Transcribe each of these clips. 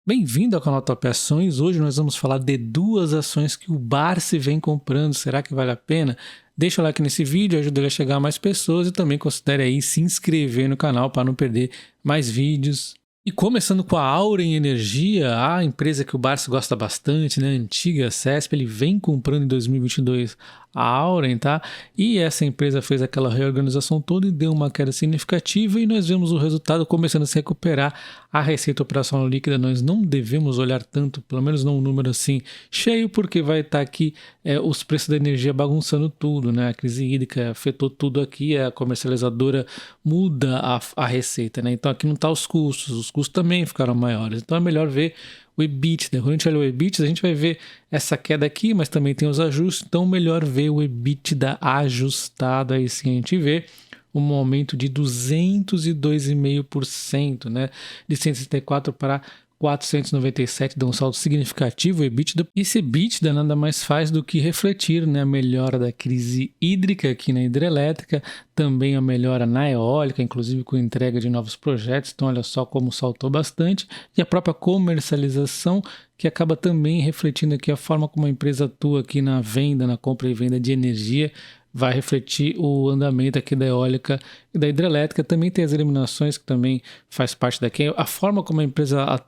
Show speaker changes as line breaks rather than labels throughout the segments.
Bem-vindo ao canal Top Ações. Hoje nós vamos falar de duas ações que o Barsi vem comprando. Será que vale a pena? Deixa o like nesse vídeo, ajuda ele a chegar a mais pessoas e também considere aí se inscrever no canal para não perder mais vídeos. E começando com a Auren Energia, a empresa que o Barsi gosta bastante, né? Antiga CESP, ele vem comprando em 2022 a Auren, tá? E essa empresa fez aquela reorganização toda e deu uma queda significativa e nós vemos o resultado começando a se recuperar. A receita operacional líquida nós não devemos olhar tanto, pelo menos não um número assim cheio, porque vai estar aqui os preços da energia bagunçando tudo, né? A crise hídrica afetou tudo aqui, a comercializadora muda a receita, né? Então aqui não está os custos também ficaram maiores, então é melhor ver o EBITDA. Quando a gente olha o EBITDA, a gente vai ver essa queda aqui, mas também tem os ajustes, então melhor ver o EBITDA ajustado, aí sim a gente vê um aumento de 202,5%, né? De 164 para 497, dá um salto significativo o EBITDA. Esse EBITDA nada mais faz do que refletir, né, a melhora da crise hídrica aqui na hidrelétrica, também a melhora na eólica, inclusive com a entrega de novos projetos, então olha só como saltou bastante, e a própria comercialização, que acaba também refletindo aqui a forma como a empresa atua aqui na venda, na compra e venda de energia, vai refletir o andamento aqui da eólica e da hidrelétrica. Também tem as eliminações, que também faz parte daqui. A forma como a empresa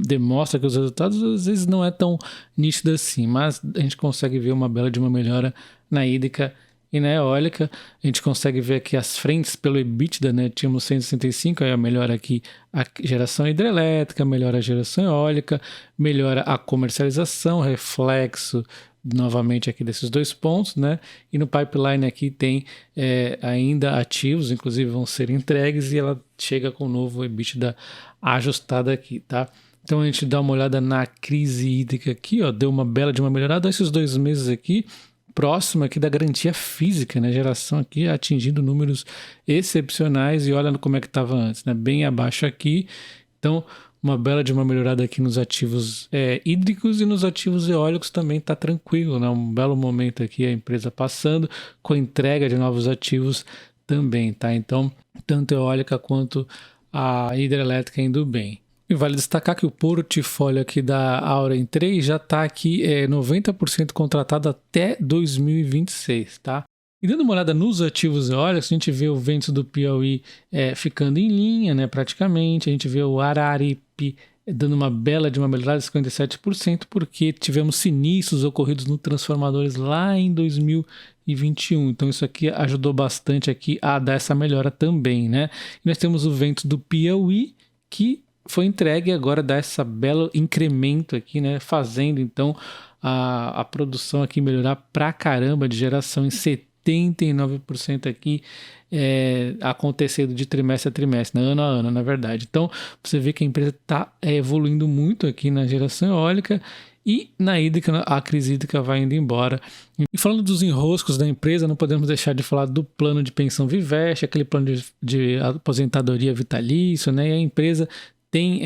demonstra que os resultados às vezes não é tão nítida assim, mas a gente consegue ver uma bela de uma melhora na hídrica e na eólica. A gente consegue ver aqui as frentes pelo EBITDA, né? Tínhamos 165, aí melhora aqui a geração hidrelétrica, melhora a geração eólica, melhora a comercialização, reflexo novamente aqui desses dois pontos, né? E no pipeline aqui tem ainda ativos, inclusive vão ser entregues, e ela chega com o novo EBITDA ajustado aqui, tá? Então a gente dá uma olhada na crise hídrica aqui, ó, deu uma bela de uma melhorada esses 2 meses aqui, próximo aqui da garantia física, né? Geração aqui atingindo números excepcionais, e olha como é que estava antes, né? Bem abaixo aqui. Então uma bela de uma melhorada aqui nos ativos hídricos, e nos ativos eólicos também está tranquilo, né? Um belo momento aqui a empresa passando com a entrega de novos ativos também, tá? Então, tanto eólica quanto a hidrelétrica indo bem. E vale destacar que o portfólio aqui da Auren 3 já está aqui 90% contratado até 2026, tá? E dando uma olhada nos ativos eólicos, a gente vê o vento do Piauí ficando em linha, né, praticamente. A gente vê o Araripe dando uma bela de uma melhorada de 57%, porque tivemos sinistros ocorridos no transformadores lá em 2021. Então isso aqui ajudou bastante aqui a dar essa melhora também, né? E nós temos o vento do Piauí, que foi entregue e agora dá esse belo incremento aqui, né? Fazendo então a produção aqui melhorar pra caramba de geração em 79% aqui acontecendo de trimestre a trimestre, né? Ano a ano, na verdade. Então você vê que a empresa está evoluindo muito aqui na geração eólica, e na hídrica a crise hídrica vai indo embora. E falando dos enroscos da empresa, não podemos deixar de falar do plano de pensão Viveste, aquele plano de aposentadoria vitalício, né? E a empresa tem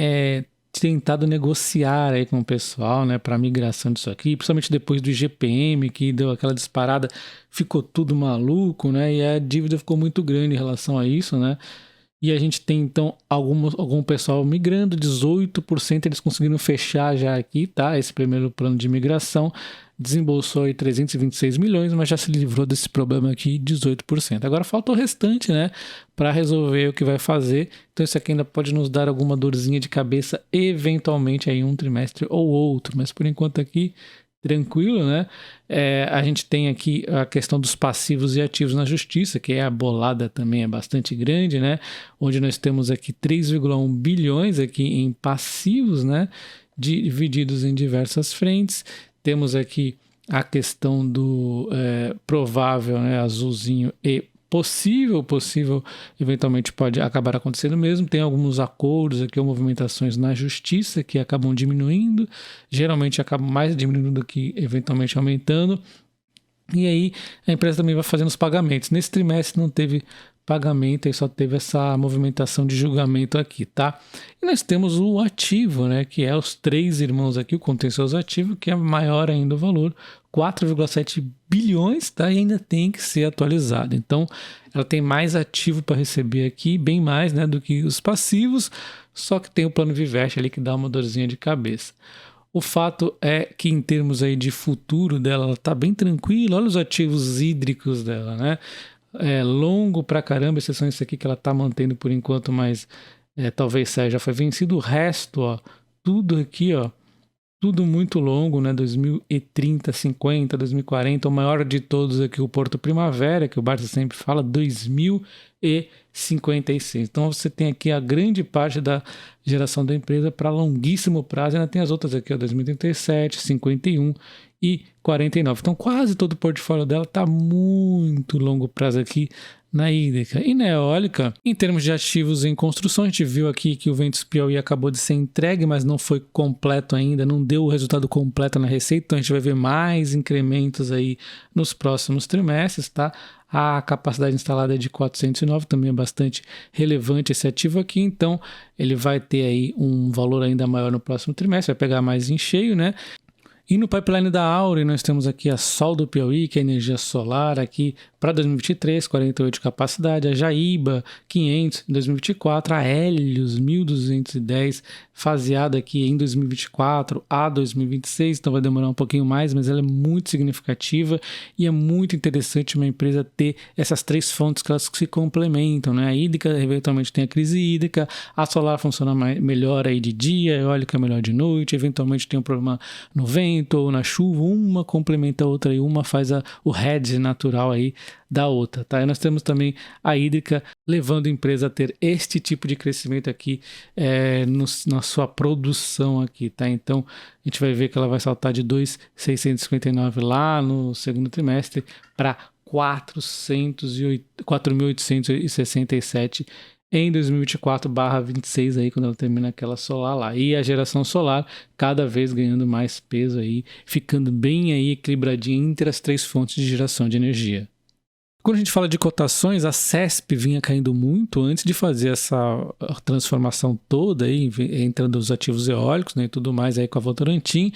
tentado negociar aí com o pessoal, né, para a migração disso aqui, principalmente depois do IGPM, que deu aquela disparada, ficou tudo maluco, né, e a dívida ficou muito grande em relação a isso, né. E a gente tem, então, algum pessoal migrando, 18% eles conseguiram fechar já aqui, tá? Esse primeiro plano de migração desembolsou aí 326 milhões, mas já se livrou desse problema aqui, 18%. Agora falta o restante, né, para resolver o que vai fazer. Então isso aqui ainda pode nos dar alguma dorzinha de cabeça, eventualmente aí um trimestre ou outro, mas por enquanto aqui tranquilo, né? A gente tem aqui a questão dos passivos e ativos na justiça, que a bolada também é bastante grande, né? Onde nós temos aqui 3,1 bilhões aqui em passivos, né? Divididos em diversas frentes. Temos aqui a questão do provável, né? Azulzinho, e possível, eventualmente pode acabar acontecendo mesmo. Tem alguns acordos aqui ou movimentações na justiça que acabam diminuindo, geralmente acabam mais diminuindo do que eventualmente aumentando. E aí a empresa também vai fazendo os pagamentos. Nesse trimestre não teve pagamento, aí só teve essa movimentação de julgamento aqui, tá? E nós temos o ativo, né, que é os 3 irmãos aqui, o contencioso ativo, que é maior ainda o valor, 4,7 bilhões, tá? E ainda tem que ser atualizado. Então, ela tem mais ativo para receber aqui, bem mais, né, do que os passivos, só que tem o plano Vivest ali que dá uma dorzinha de cabeça. O fato é que em termos aí de futuro dela, ela tá bem tranquila. Olha os ativos hídricos dela, né? Longo pra caramba, exceção isso aqui que ela tá mantendo por enquanto, mas talvez já foi vencido. O resto, ó, tudo aqui, ó, tudo muito longo, né? 2030, 50, 2040. O maior de todos aqui, o Porto Primavera, que o Barça sempre fala, 2056. Então você tem aqui a grande parte da geração da empresa para longuíssimo prazo. Ainda tem as outras aqui, ó, 2037, 51 e 49. Então quase todo o portfólio dela está muito longo prazo aqui na hídrica. E na eólica, em termos de ativos em construção, a gente viu aqui que o Ventos Piauí acabou de ser entregue, mas não foi completo ainda, não deu o resultado completo na receita, então a gente vai ver mais incrementos aí nos próximos trimestres, tá? A capacidade instalada é de 409, também é bastante relevante esse ativo aqui, então ele vai ter aí um valor ainda maior no próximo trimestre, vai pegar mais em cheio, né? E no pipeline da Auren nós temos aqui a Sol do Piauí, que é energia solar aqui para 2023, 48 de capacidade, a Jaíba 500 em 2024, a Hélios 1210 faseada aqui em 2024 a 2026, então vai demorar um pouquinho mais, mas ela é muito significativa e é muito interessante uma empresa ter essas três fontes que elas se complementam, né? A hídrica eventualmente tem a crise hídrica, a solar funciona melhor aí de dia, a eólica melhor de noite, eventualmente tem um problema no vento ou na chuva, uma complementa a outra e uma faz o hedge natural aí da outra, tá? E nós temos também a hídrica levando a empresa a ter este tipo de crescimento aqui na sua produção aqui, tá? Então a gente vai ver que ela vai saltar de 2.659 lá no segundo trimestre para 4.867 em 2024/26 aí, quando ela termina aquela solar lá. E a geração solar cada vez ganhando mais peso aí, ficando bem aí equilibradinha entre as três fontes de geração de energia. Quando a gente fala de cotações, a CESP vinha caindo muito antes de fazer essa transformação toda aí, entrando os ativos eólicos, né, e tudo mais aí com a Votorantim,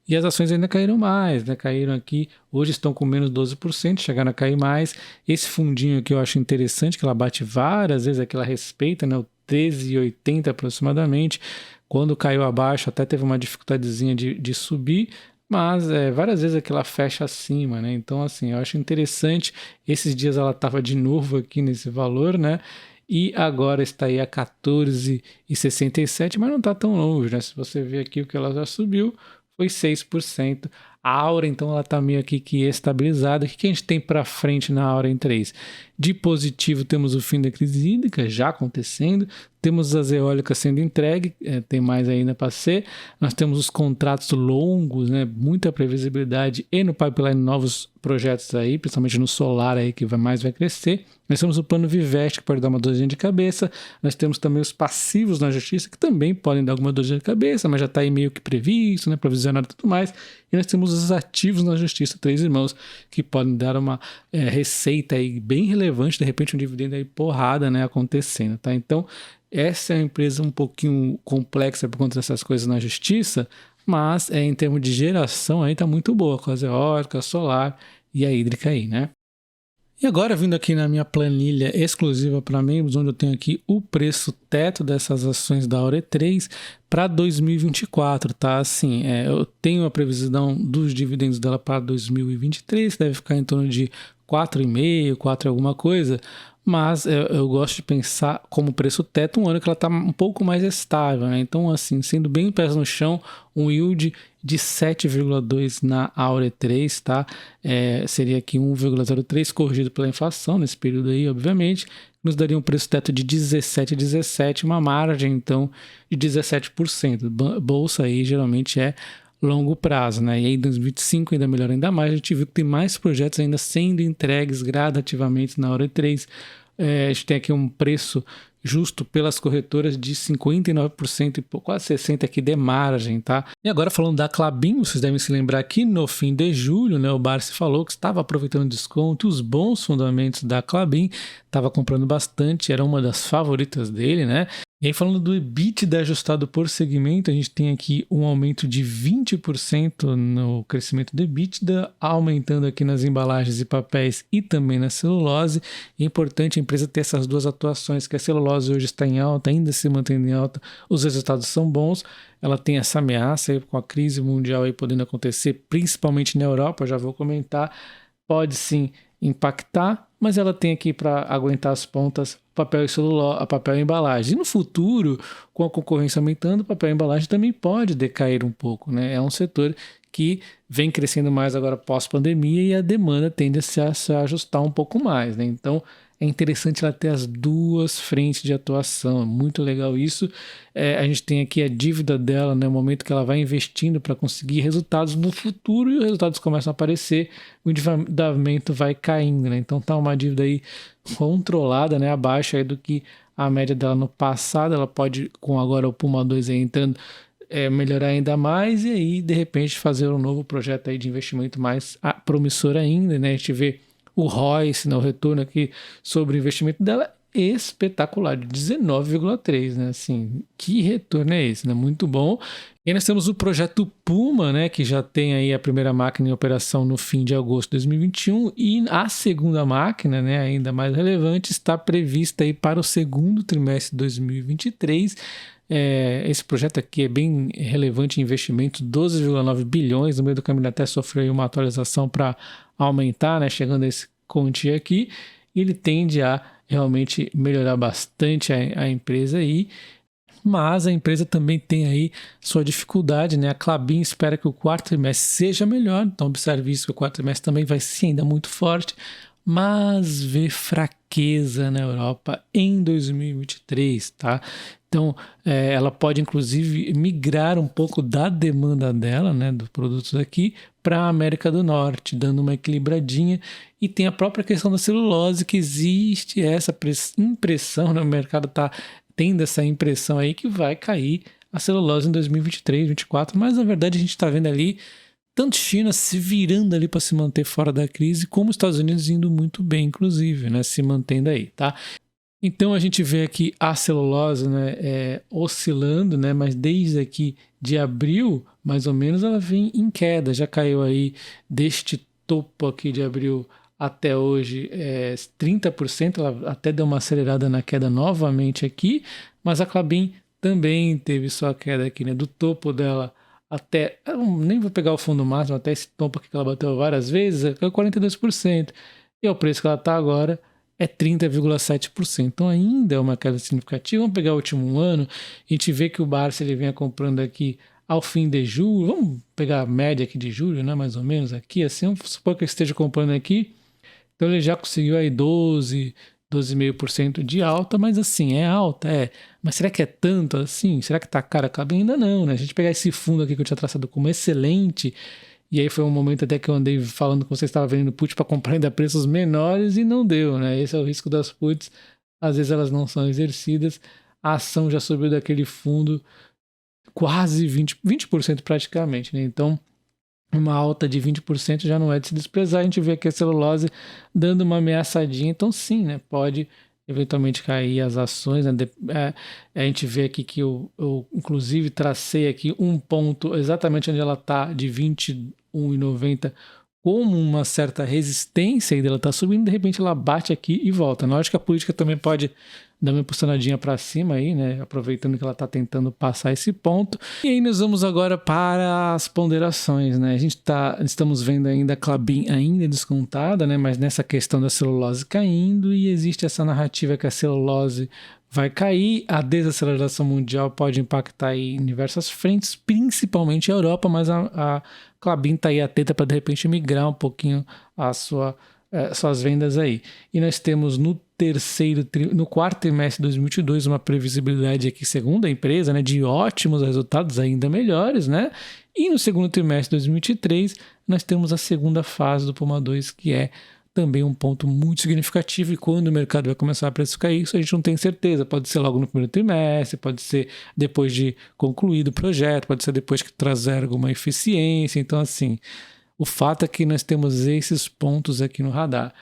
e as ações ainda caíram mais, né? Caíram aqui, hoje estão com menos 12%, chegaram a cair mais. Esse fundinho aqui eu acho interessante, que ela bate várias vezes, é que ela respeita, né? O 13,80 aproximadamente. Quando caiu abaixo, até teve uma dificuldadezinha de subir, mas várias vezes aqui ela fecha acima, né? Então, assim, eu acho interessante. Esses dias ela estava de novo aqui nesse valor, né? E agora está aí a 14,67, mas não está tão longe, né? Se você ver aqui o que ela já subiu, foi 6%. A Auren, então, ela está meio aqui que estabilizada. O que a gente tem para frente na Auren 3? De positivo, temos o fim da crise hídrica já acontecendo. Temos as eólicas sendo entregue, tem mais ainda para ser. Nós temos os contratos longos, né, muita previsibilidade e no pipeline novos projetos aí, principalmente no solar aí que vai crescer. Nós temos o plano Vivest que pode dar uma dorzinha de cabeça. Nós temos também os passivos na justiça que também podem dar alguma dorzinha de cabeça, mas já está aí meio que previsto, né, provisionado e tudo mais. E nós temos os ativos na justiça, três irmãos, que podem dar uma receita aí bem relevante, de repente um dividendo aí porrada, né, acontecendo, tá? Então, essa é uma empresa um pouquinho complexa por conta dessas coisas na justiça, mas em termos de geração aí tá muito boa, com a eólica, a solar e a hídrica aí, né? E agora, vindo aqui na minha planilha exclusiva para membros, onde eu tenho aqui o preço teto dessas ações da Auren 3 para 2024, tá? Assim, eu tenho a previsão dos dividendos dela para 2023, deve ficar em torno de 4,5, 4 alguma coisa, mas eu gosto de pensar como preço teto um ano que ela está um pouco mais estável, né? Então, assim, sendo bem pés no chão, um yield de 7,2 na Auren 3, tá? Seria aqui 1,03 corrigido pela inflação nesse período aí, obviamente, nos daria um preço teto de 17,17, uma margem, então, de 17%. Bolsa aí geralmente é longo prazo, né? E aí em 2025 ainda melhor ainda mais, a gente viu que tem mais projetos ainda sendo entregues gradativamente na Auren 3. A gente tem aqui um preço justo pelas corretoras de 59% e quase 60% aqui de margem, tá? E agora falando da Klabin, vocês devem se lembrar que no fim de julho, né, o Barsi falou que estava aproveitando desconto, os bons fundamentos da Klabin, estava comprando bastante, era uma das favoritas dele, né? E aí falando do EBITDA ajustado por segmento, a gente tem aqui um aumento de 20% no crescimento do EBITDA, aumentando aqui nas embalagens e papéis e também na celulose. É importante a empresa ter essas duas atuações, que a celulose celulose hoje está em alta, ainda se mantendo em alta, os resultados são bons. Ela tem essa ameaça aí, com a crise mundial aí podendo acontecer, principalmente na Europa, já vou comentar, pode sim impactar, mas ela tem aqui para aguentar as pontas papel e celulose, papel e embalagem. E no futuro, com a concorrência aumentando, papel e embalagem também pode decair um pouco, né? É um setor que vem crescendo mais agora pós-pandemia e a demanda tende a se ajustar um pouco mais, né? Então, é interessante ela ter as duas frentes de atuação, é muito legal isso. A gente tem aqui a dívida dela, né, o momento que ela vai investindo para conseguir resultados no futuro e os resultados começam a aparecer, o endividamento vai caindo, né? Então tá uma dívida aí controlada, né, abaixo aí do que a média dela no passado. Ela pode, com agora o Puma 2 aí entrando, melhorar ainda mais e aí, de repente, fazer um novo projeto aí de investimento mais promissor ainda, né? A gente vê o ROI, o retorno aqui sobre o investimento dela, espetacular, de 19,3, né? Assim, que retorno é esse, né? Muito bom. E nós temos o projeto Puma, né? Que já tem aí a primeira máquina em operação no fim de agosto de 2021 e a segunda máquina, né? Ainda mais relevante, está prevista aí para o segundo trimestre de 2023. Esse projeto aqui é bem relevante em investimento, 12,9 bilhões, no meio do caminho até sofreu uma atualização para aumentar, né, chegando a esse quantia aqui, e ele tende a realmente melhorar bastante a empresa aí, mas a empresa também tem aí sua dificuldade, né? A Klabin espera que o quarto trimestre seja melhor, então observe isso, que o quarto trimestre também vai ser ainda muito forte, mas vê fraqueza na Europa em 2023, tá? Então, ela pode inclusive migrar um pouco da demanda dela, né, dos produtos aqui, para a América do Norte, dando uma equilibradinha. E tem a própria questão da celulose, que existe essa impressão, né, o mercado está tendo essa impressão aí que vai cair a celulose em 2023, 2024, mas na verdade a gente está vendo ali tanto China se virando ali para se manter fora da crise, como os Estados Unidos indo muito bem, inclusive, né, se mantendo aí, tá? Então a gente vê aqui a celulose, né, oscilando, né, mas desde aqui de abril, mais ou menos, ela vem em queda, já caiu aí deste topo aqui de abril até hoje 30%, ela até deu uma acelerada na queda novamente aqui, mas a Klabin também teve sua queda aqui, né, do topo dela até, eu nem vou pegar o fundo máximo, até esse topo aqui que ela bateu várias vezes, é 42%, e o preço que ela está agora é 30,7%. Então ainda é uma queda significativa. Vamos pegar o último ano, a gente vê que o Barça ele vem comprando aqui ao fim de julho, vamos pegar a média aqui de julho, né, mais ou menos aqui, assim, vamos supor que ele esteja comprando aqui, então ele já conseguiu aí 12,5% de alta, mas assim, é alta, mas será que é tanto assim? Será que tá cara? Ainda não, né? A gente pegar esse fundo aqui que eu tinha traçado como excelente, e aí foi um momento até que eu andei falando que você estava vendendo put para comprar ainda a preços menores e não deu, né? Esse é o risco das puts, às vezes elas não são exercidas, a ação já subiu daquele fundo quase 20% praticamente, né? Então, uma alta de 20% já não é de se desprezar. A gente vê aqui a celulose dando uma ameaçadinha, então sim, né? Pode eventualmente cair as ações, né? A gente vê aqui que eu inclusive tracei aqui um ponto exatamente onde ela está de 21,90 como uma certa resistência, e ela está subindo, de repente ela bate aqui e volta. Na hora que a política também pode dar uma impulsionadinha para cima aí, né? Aproveitando que ela está tentando passar esse ponto. E aí nós vamos agora para as ponderações, né? Estamos vendo ainda a Klabin ainda descontada, né? Mas nessa questão da celulose caindo, e existe essa narrativa que a celulose vai cair, a desaceleração mundial pode impactar aí em diversas frentes, principalmente a Europa, mas a Klabin está aí atenta para de repente migrar um pouquinho suas vendas aí. E nós temos no quarto trimestre de 2022 uma previsibilidade aqui, segundo a empresa, né, de ótimos resultados, ainda melhores, né? E no segundo trimestre de 2023 nós temos a segunda fase do Puma 2, que é também um ponto muito significativo, e quando o mercado vai começar a precificar isso, a gente não tem certeza. Pode ser logo no primeiro trimestre, pode ser depois de concluído o projeto, pode ser depois que trazer alguma eficiência. Então, assim, o fato é que nós temos esses pontos aqui no radar.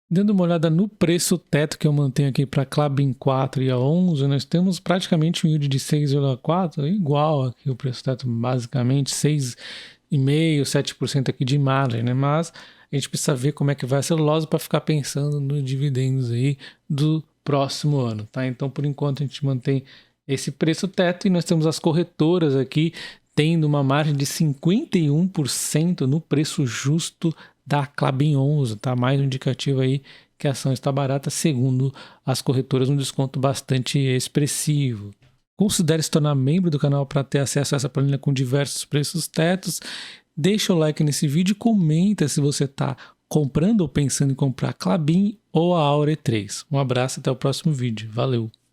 Dando uma olhada no preço teto que eu mantenho aqui para a Klabin 4 e a 11, nós temos praticamente um yield de 6,4, igual aqui o preço teto, basicamente 6,5%, 7% aqui de margem, né? Mas a gente precisa ver como é que vai a celulose para ficar pensando nos dividendos aí do próximo ano, tá? Então, por enquanto, a gente mantém esse preço teto e nós temos as corretoras aqui tendo uma margem de 51% no preço justo da Klabin 11, tá? Mais um indicativo aí que a ação está barata, segundo as corretoras, um desconto bastante expressivo. Considere se tornar membro do canal para ter acesso a essa planilha com diversos preços tetos. Deixa o like nesse vídeo e comenta se você está comprando ou pensando em comprar a Klabin ou a Aure 3. Um abraço, até o próximo vídeo. Valeu!